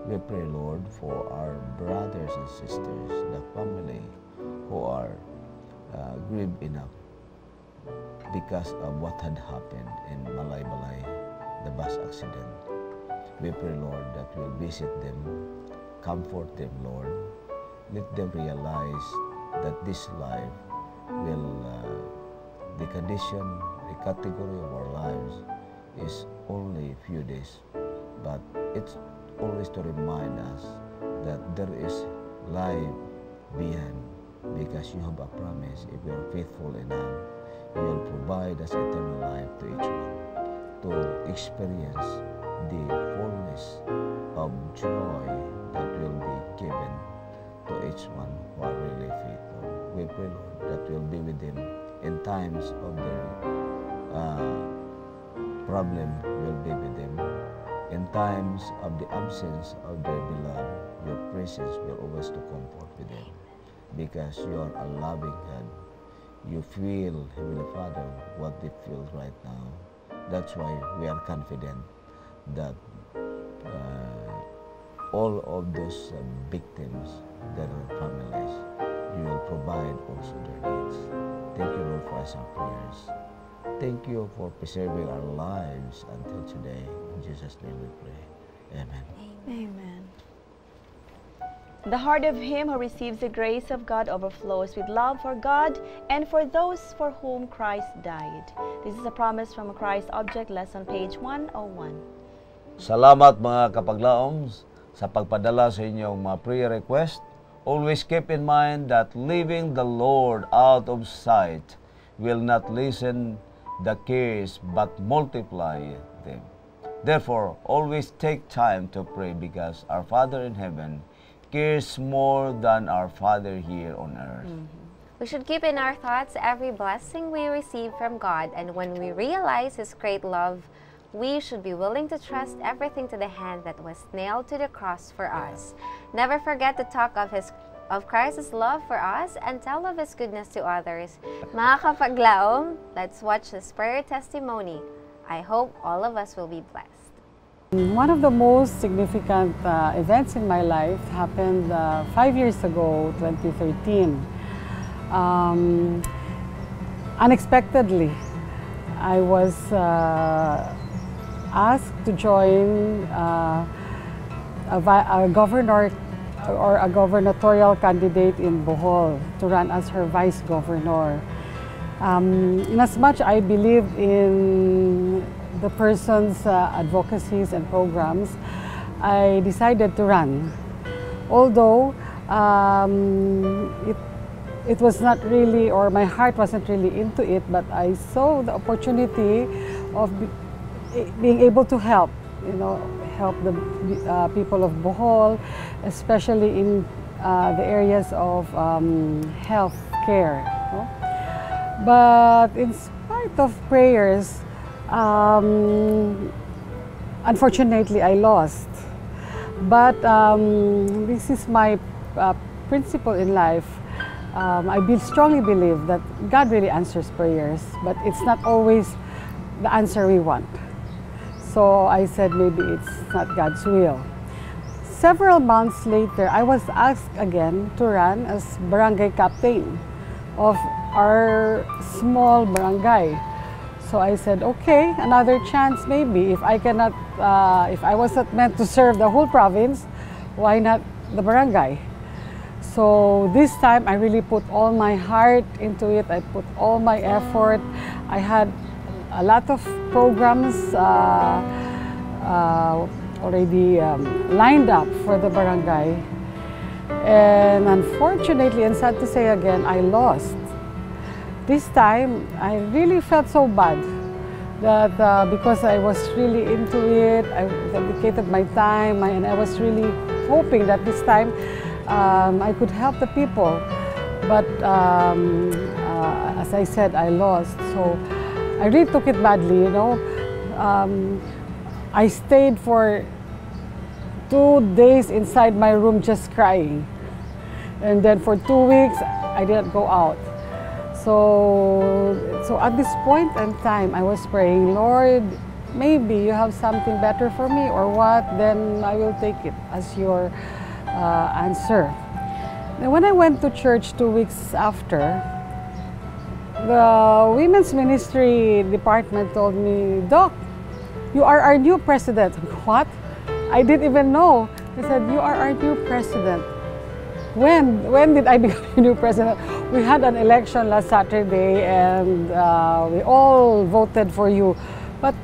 We pray, Lord, for our brothers and sisters, the family who are grieved enough because of what had happened in Malaybalay, the bus accident. We pray, Lord, that we'll visit them, comfort them, Lord. Let them realize that this life will, the condition, the category of our lives is only a few days, but it's always to remind us that there is life beyond, because you have a promise. If we are faithful enough, you will provide us eternal life to each one, to experience the fullness of joy that will be given to each one who are really faithful. We pray, Lord, that we'll be with them in times of their problem. We'll be with them in times of the absence of their beloved. Your presence will always to comfort with them, because you are a loving God. You feel, Heavenly Father, what they feel right now. That's why we are confident that all of those victims, their families, you will provide also their needs. Thank you, Lord, for our prayers. Thank you for preserving our lives until today. In Jesus' name we pray. Amen. Amen. The heart of him who receives the grace of God overflows with love for God and for those for whom Christ died. This is a promise from a Christ Object Lesson, page 101. Salamat mga kapaglaom sa pagpadala sa inyong mga prayer request. Always keep in mind that leaving the Lord out of sight will not lessen the cares but multiply them. Therefore, always take time to pray because our Father in heaven cares more than our Father here on earth. We should keep in our thoughts every blessing we receive from God, and when we realize His great love, we should be willing to trust everything to the hand that was nailed to the cross for us. Never forget to talk of Christ's love for us and tell of His goodness to others. Mga kapaglaom, let's watch this prayer testimony. I hope all of us will be blessed. One of the most significant events in my life happened 5 years ago, 2013. Unexpectedly, I was asked to join a governor or a gubernatorial candidate in Bohol to run as her vice governor. Inasmuch I believed in the person's advocacies and programs, I decided to run. Although it was not really, or my heart wasn't really into it, but I saw the opportunity of being able to help, help the people of Bohol, especially in the areas of health care. But in spite of prayers, unfortunately, I lost. But this is my principle in life. I strongly believe that God really answers prayers, but it's not always the answer we want. So I said maybe it's not God's will. Several months later, I was asked again to run as barangay captain of our small barangay. So I said, okay, another chance maybe. If I cannot, if I wasn't meant to serve the whole province, why not the barangay? So this time I really put all my heart into it. I put all my effort. I had a lot of programs already lined up for the barangay. And unfortunately, and sad to say again, I lost. This time, I really felt so bad that because I was really into it, I dedicated my time, and I was really hoping that this time I could help the people. But as I said, I lost. So I really took it badly, I stayed for 2 days inside my room just crying. And then for 2 weeks, I didn't go out. So at this point in time, I was praying, Lord, maybe you have something better for me or what, then I will take it as your answer. And when I went to church 2 weeks after, the women's ministry department told me, Doc, you are our new president. What? I didn't even know. They said, you are our new president. When did I become a new president? We had an election last Saturday and we all voted for you. But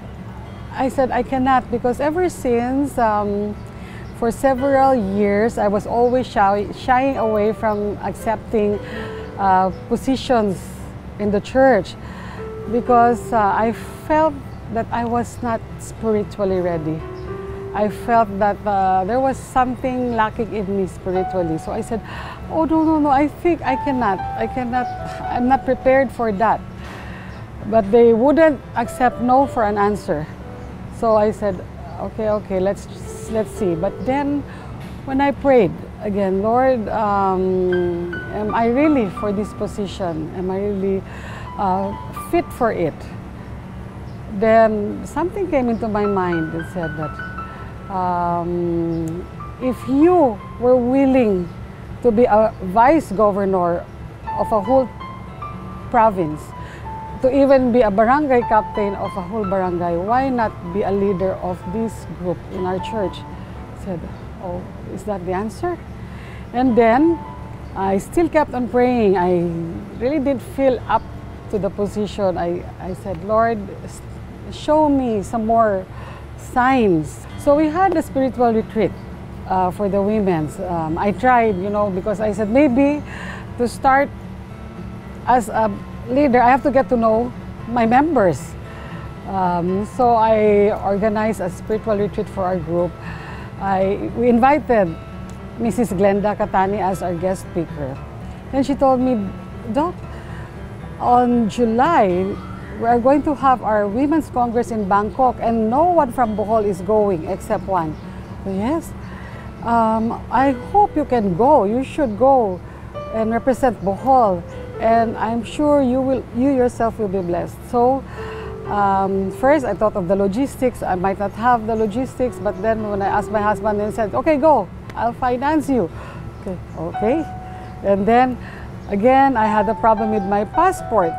I said I cannot because ever since, for several years, I was always shying away from accepting positions in the church because I felt that I was not spiritually ready. I felt that there was something lacking in me spiritually. So I said, oh, no, I think I cannot, I'm not prepared for that. But they wouldn't accept no for an answer. So I said, okay, let's see. But then when I prayed again, Lord, am I really for this position? Am I really fit for it? Then something came into my mind and said that, if you were willing to be a vice governor of a whole province, to even be a barangay captain of a whole barangay, why not be a leader of this group in our church? I said, oh, is that the answer? And then I still kept on praying. I really did feel up to the position. I said, Lord, show me some more signs. So we had a spiritual retreat for the women's. I tried, because I said maybe to start as a leader, I have to get to know my members. So I organized a spiritual retreat for our group. We invited Mrs. Glenda Katani as our guest speaker. Then she told me, Doc, on July, we are going to have our Women's Congress in Bangkok and no one from Bohol is going except one. So, yes, I hope you can go. You should go and represent Bohol. And I'm sure you yourself will be blessed. So first I thought of the logistics. I might not have the logistics, but then when I asked my husband, he said, okay, go, I'll finance you. Okay. And then again, I had a problem with my passport.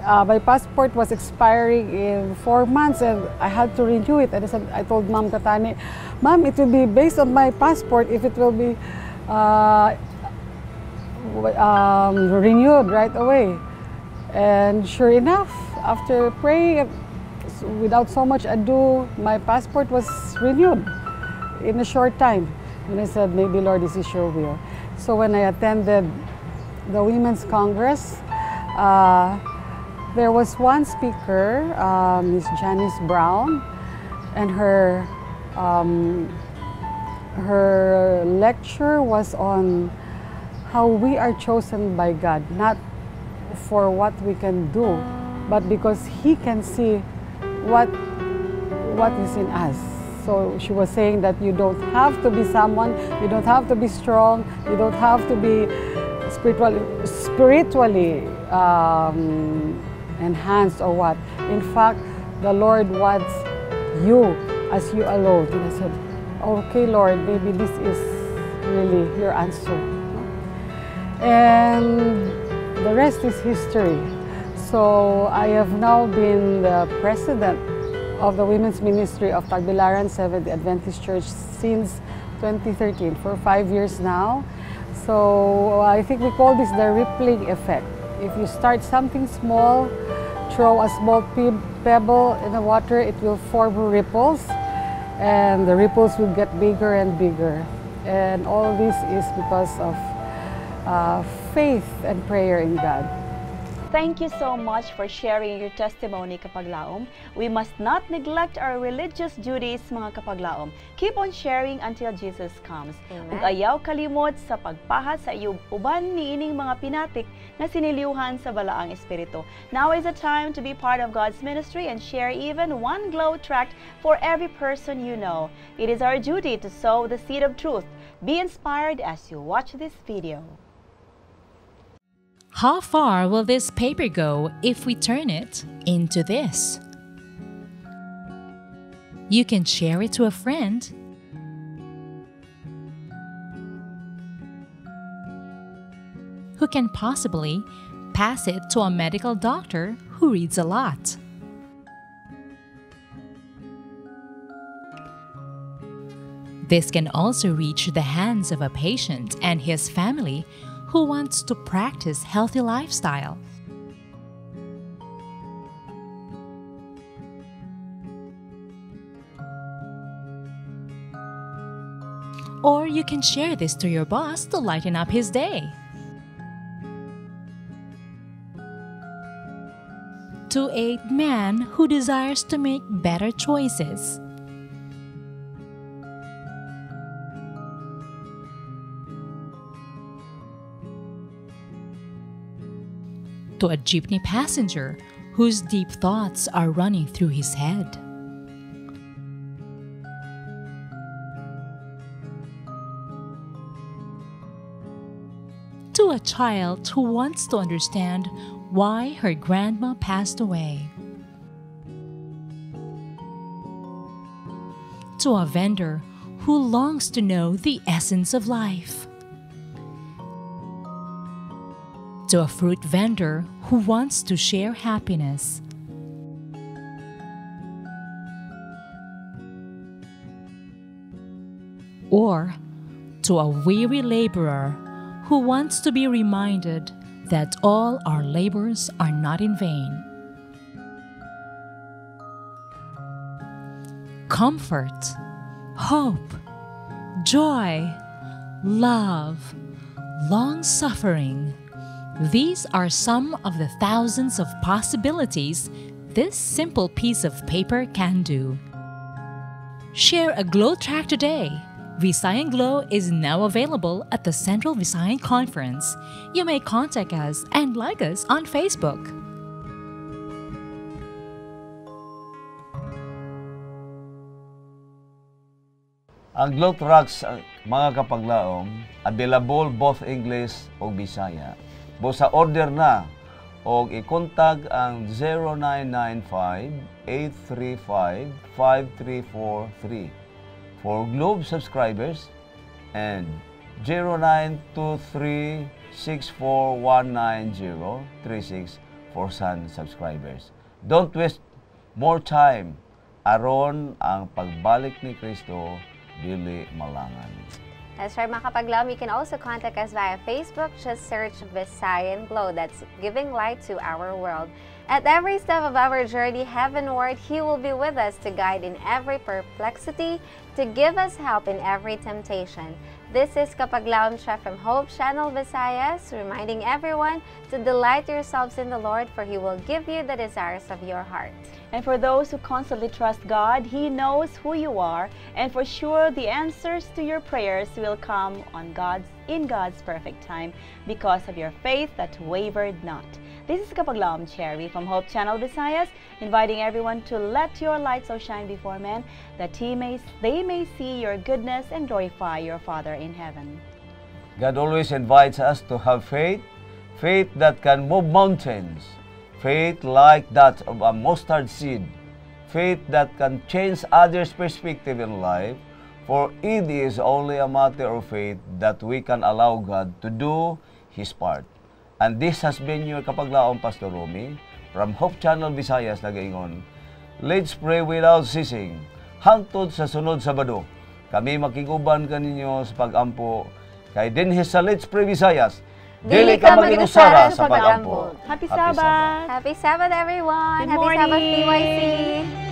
My passport was expiring in 4 months and I had to renew it. And I told Ma'am Katani, Ma'am, it will be based on my passport if it will be renewed right away. And sure enough, after praying, without so much ado, my passport was renewed in a short time. And I said, maybe Lord, this is your will. So when I attended the Women's Congress, there was one speaker, Miss Janice Brown, and her lecture was on how we are chosen by God, not for what we can do, but because He can see what is in us. So she was saying that you don't have to be someone, you don't have to be strong, you don't have to be spiritually enhanced or what. In fact, the Lord wants you as you alone. And I said, okay, Lord, maybe this is really your answer. And the rest is history. So I have now been the president of the Women's Ministry of Tagbilaran Seventh Adventist Church since 2013, for 5 years now. So I think we call this the rippling effect. If you start something small, throw a small pebble in the water, it will form ripples, and the ripples will get bigger and bigger. And all this is because of faith and prayer in God. Thank you so much for sharing your testimony, Kapaglaom. We must not neglect our religious duties, mga Kapaglaom. Keep on sharing until Jesus comes. Ug ayaw kalimot sa pagpahat sa iyong uban niining mga pinatik na siniliuhan sa balaang espiritu. Now is the time to be part of God's ministry and share even one glow tract for every person you know. It is our duty to sow the seed of truth. Be inspired as you watch this video. How far will this paper go if we turn it into this? You can share it to a friend, who can possibly pass it to a medical doctor who reads a lot. This can also reach the hands of a patient and his family who wants to practice healthy lifestyle. Or you can share this to your boss to lighten up his day. To a man who desires to make better choices. To a jeepney passenger whose deep thoughts are running through his head. To a child who wants to understand why her grandma passed away. To a vendor who longs to know the essence of life. to a fruit vendor who wants to share happiness, or to a weary laborer who wants to be reminded that all our labors are not in vain. Comfort, hope, joy, love, long-suffering. These are some of the thousands of possibilities this simple piece of paper can do. Share a Glow track today. Visayan Glow is now available at the Central Visayan Conference. You may contact us and like us on Facebook. Ang Glow Tracks, mga kapaglaom, available both English o Bisaya. Busa order na o i-contact ang 0995-835-5343 for Globe subscribers and 0923-6419036 for Sun subscribers. Don't waste more time aron ang pagbalik ni Kristo dili malangan. That's right, mga kapaglaom. You can also contact us via Facebook. Just search Visayan Glow. That's giving light to our world. At every step of our journey heavenward, He will be with us to guide in every perplexity, to give us help in every temptation. This is Kapaglaom Siya from Hope Channel Visayas, reminding everyone to delight yourselves in the Lord, for He will give you the desires of your heart. And for those who constantly trust God, He knows who you are, and for sure the answers to your prayers will come in God's perfect time because of your faith that wavered not. This is Kapaglaom Cherry from Hope Channel Visayas, inviting everyone to let your light so shine before men, that they may see your goodness and glorify your Father in heaven. God always invites us to have faith, faith that can move mountains, faith like that of a mustard seed, faith that can change others' perspective in life, for it is only a matter of faith that we can allow God to do His part. And this has been your Kapaglaom Pastor Romy from Hope Channel Visayas nagaingon. Let's pray without ceasing. Hangtod sa sunod Sabado, kami makiguban kaninyo sa pag-ampo kay dinhi sa Let's Pray Visayas. Dili ka mag-inusara sa pag-ampo. Happy Sabbath! Happy Sabbath, everyone! Good Happy Sabbath, morning. PYC!